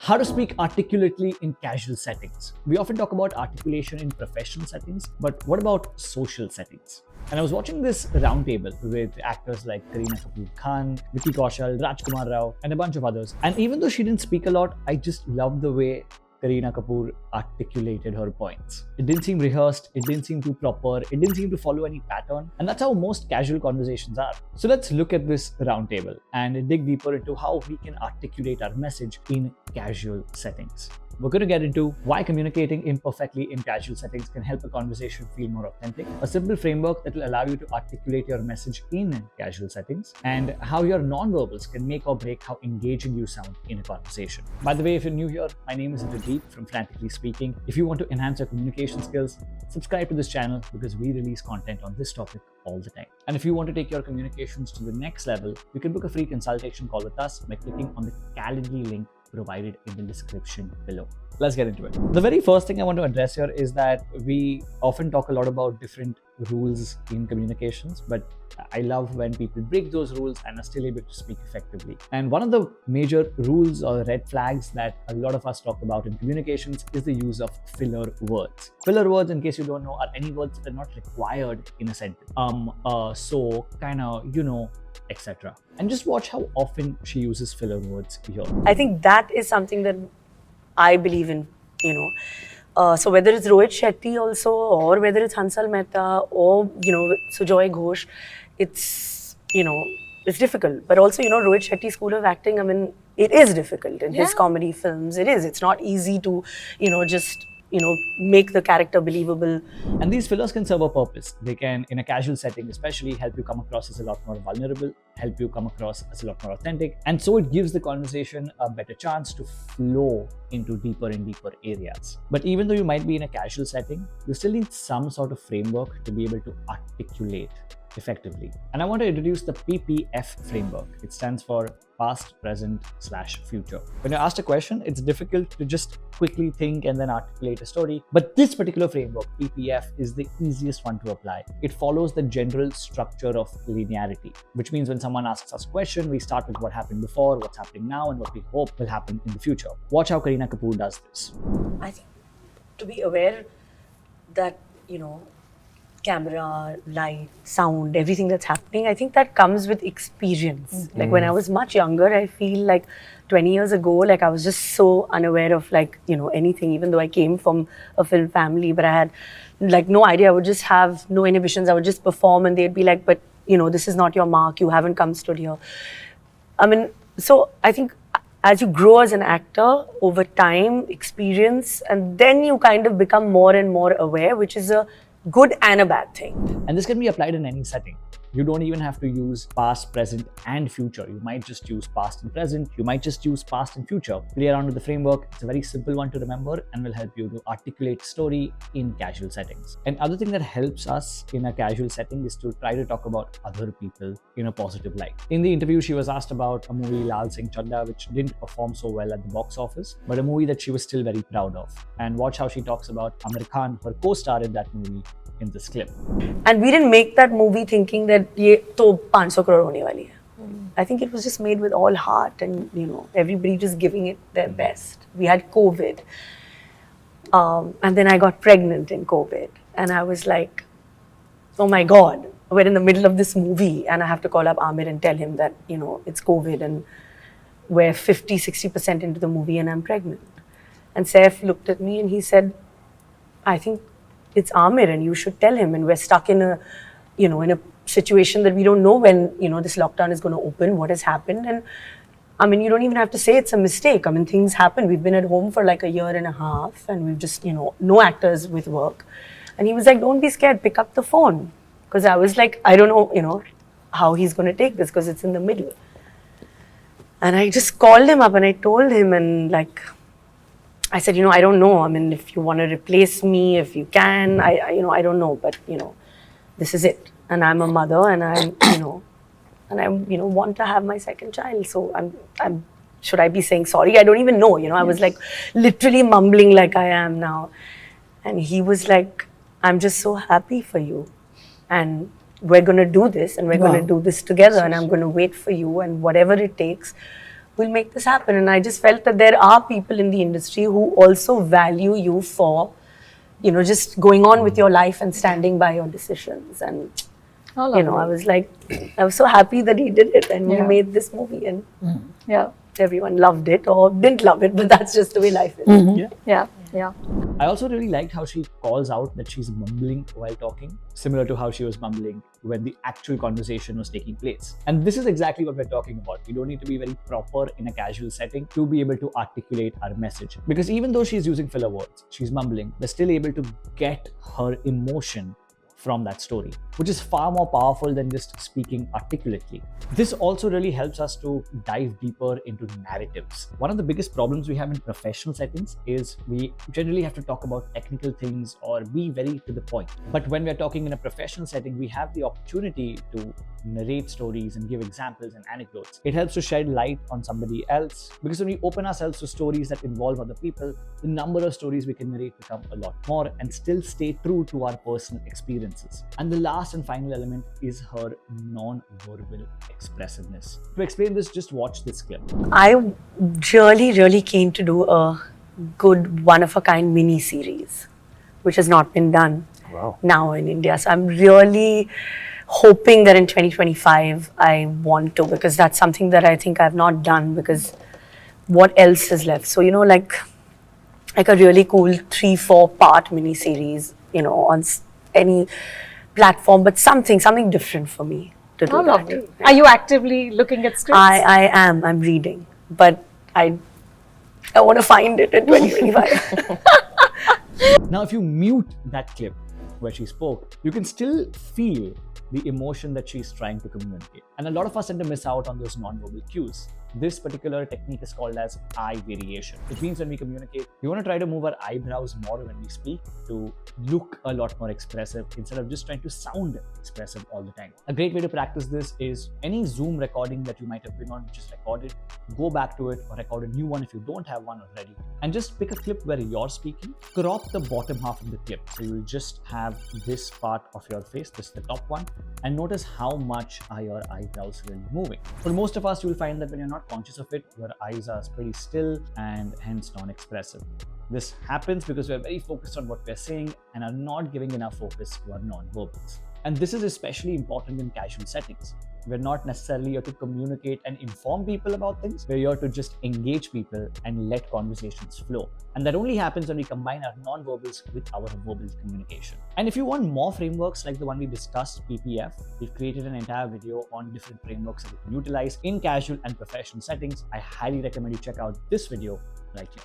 How to speak articulately in casual settings. We often talk about articulation in professional settings, but what about social settings? And I was watching this roundtable with actors like Kareena Kapoor Khan, Vicky Kaushal, Rajkumar Rao, and a bunch of others. And even though she didn't speak a lot, I just loved the way Kareena Kapoor articulated her points. It didn't seem rehearsed, it didn't seem too proper, it didn't seem to follow any pattern, and that's how most casual conversations are. So let's look at this roundtable and dig deeper into how we can articulate our message in casual settings. We're going to get into why communicating imperfectly in casual settings can help a conversation feel more authentic, a simple framework that will allow you to articulate your message in casual settings, and how your non-verbals can make or break how engaging you sound in a conversation. By the way, if you're new here, my name is Pradeep from Frantically Speaking. If you want to enhance your communication skills, subscribe to this channel because we release content on this topic all the time. And if you want to take your communications to the next level, you can book a free consultation call with us by clicking on the Calendly link provided in the description below. Let's get into it. The very first thing I want to address here is that we often talk a lot about different rules in communications, but I love when people break those rules and are still able to speak effectively. And one of the major rules or red flags that a lot of us talk about in communications is the use of filler words. Filler words, in case you don't know, are any words that are not required in a sentence. So, kinda, etc. And just watch how often she uses filler words here. I think that is something that I believe in, So whether it's Rohit Shetty also, or whether it's Hansal Mehta, or, Sujoy Ghosh, it's difficult. But also, Rohit Shetty's school of acting, it is difficult in his comedy films. It is. It's not easy to, just make the character believable. And these fillers can serve a purpose. They can, in a casual setting especially, help you come across as a lot more vulnerable, help you come across as a lot more authentic. And so it gives the conversation a better chance to flow into deeper and deeper areas. But even though you might be in a casual setting, you still need some sort of framework to be able to articulate effectively. And I want to introduce the PPF framework. It stands for past, present / future. When you're asked a question, it's difficult to just quickly think and then articulate a story. But this particular framework, PPF, is the easiest one to apply. It follows the general structure of linearity, which means when someone asks us a question, we start with what happened before, what's happening now, and what we hope will happen in the future. Watch how Kareena Kapoor does this. I think to be aware that, camera, light, sound, everything that's happening, I think that comes with experience. Mm-hmm. Like when I was much younger, I feel like 20 years ago, I was just so unaware of anything, even though I came from a film family, but I had no idea. I would just have no inhibitions. I would just perform and they'd be like, but this is not your mark. You haven't come stood here. So I think as you grow as an actor over time, experience, and then you kind of become more and more aware, which is a good and a bad thing. And this can be applied in any setting. You don't even have to use past, present, and future. You might just use past and present. You might just use past and future. Play around with the framework. It's a very simple one to remember and will help you to articulate story in casual settings. And other thing that helps us in a casual setting is to try to talk about other people in a positive light. In the interview, she was asked about a movie, Lal Singh Chadda, which didn't perform so well at the box office, but a movie that she was still very proud of. And watch how she talks about Amir Khan, her co-star in that movie, in this clip. And we didn't make that movie thinking that ye to 500 crore hone wali hai. I think it was just made with all heart and everybody just giving it their best. We had COVID, and then I got pregnant in COVID, and I was like, oh my God, we're in the middle of this movie and I have to call up Amir and tell him that it's COVID and we're 50-60% into the movie and I'm pregnant. And Saif looked at me and he said, I think it's Amir and you should tell him, and we're stuck in a situation that we don't know when this lockdown is going to open, what has happened. And you don't even have to say it's a mistake. things happen. We've been at home for like a year and a half and we've just no actors with work. And he was like, don't be scared, pick up the phone. Because I was like, I don't know how he's going to take this because it's in the middle. And I just called him up and I told him, and I said, I don't know. If you want to replace me, if you can, I don't know, but this is it. And I'm a mother, and I want to have my second child. So should I be saying sorry? I don't even know. I was like literally mumbling like I am now. And he was like, I'm just so happy for you, and we're going to do this, and we're going to do this together, and I'm going to wait for you, and whatever it takes, we'll make this happen. And I just felt that there are people in the industry who also value you for, just going on with your life and standing by your decisions. And, I was like, I was so happy that he did it and we made this movie. And everyone loved it or didn't love it, but that's just the way life is. Yeah. I also really liked how she calls out that she's mumbling while talking, similar to how she was mumbling when the actual conversation was taking place. And this is exactly what we're talking about. We don't need to be very proper in a casual setting to be able to articulate our message. Because even though she's using filler words, she's mumbling, we're still able to get her emotion from that story, which is far more powerful than just speaking articulately. This also really helps us to dive deeper into narratives. One of the biggest problems we have in professional settings is we generally have to talk about technical things or be very to the point. But when we're talking in a professional setting, we have the opportunity to narrate stories and give examples and anecdotes. It helps to shed light on somebody else, because when we open ourselves to stories that involve other people, the number of stories we can narrate become a lot more and still stay true to our personal experiences. And the last and final element is her non-verbal expressiveness. To explain this, just watch this clip. I really keen to do a good one-of-a-kind mini-series, which has not been done now in India. So I'm really hoping that in 2025 I want to, because that's something that I think I've not done, because what else is left? So, like a really cool 3-4 part mini-series, on any platform, but something different for me to do. Lovely. Are you actively looking at scripts? I am. I'm reading, but I want to find it in 2025. Now, if you mute that clip where she spoke, you can still feel the emotion that she's trying to communicate. And a lot of us tend to miss out on those non-verbal cues. This particular technique is called as eye variation. It means when we communicate, we want to try to move our eyebrows more when we speak to look a lot more expressive instead of just trying to sound expressive all the time. A great way to practice this is any Zoom recording that you might have been on, which is recorded, go back to it or record a new one if you don't have one already, and just pick a clip where you're speaking, crop the bottom half of the clip. So you'll just have this part of your face, this is the top one, and notice how much are your eyebrows really moving. For most of us, you'll find that when you're not conscious of it, your eyes are pretty still and hence non-expressive. This happens because we're very focused on what we're saying and are not giving enough focus to our non-verbals. And this is especially important in casual settings. We're not necessarily here to communicate and inform people about things. We're here to just engage people and let conversations flow. And that only happens when we combine our non-verbals with our verbal communication. And if you want more frameworks like the one we discussed, PPF, we've created an entire video on different frameworks that you can utilize in casual and professional settings. I highly recommend you check out this video right here.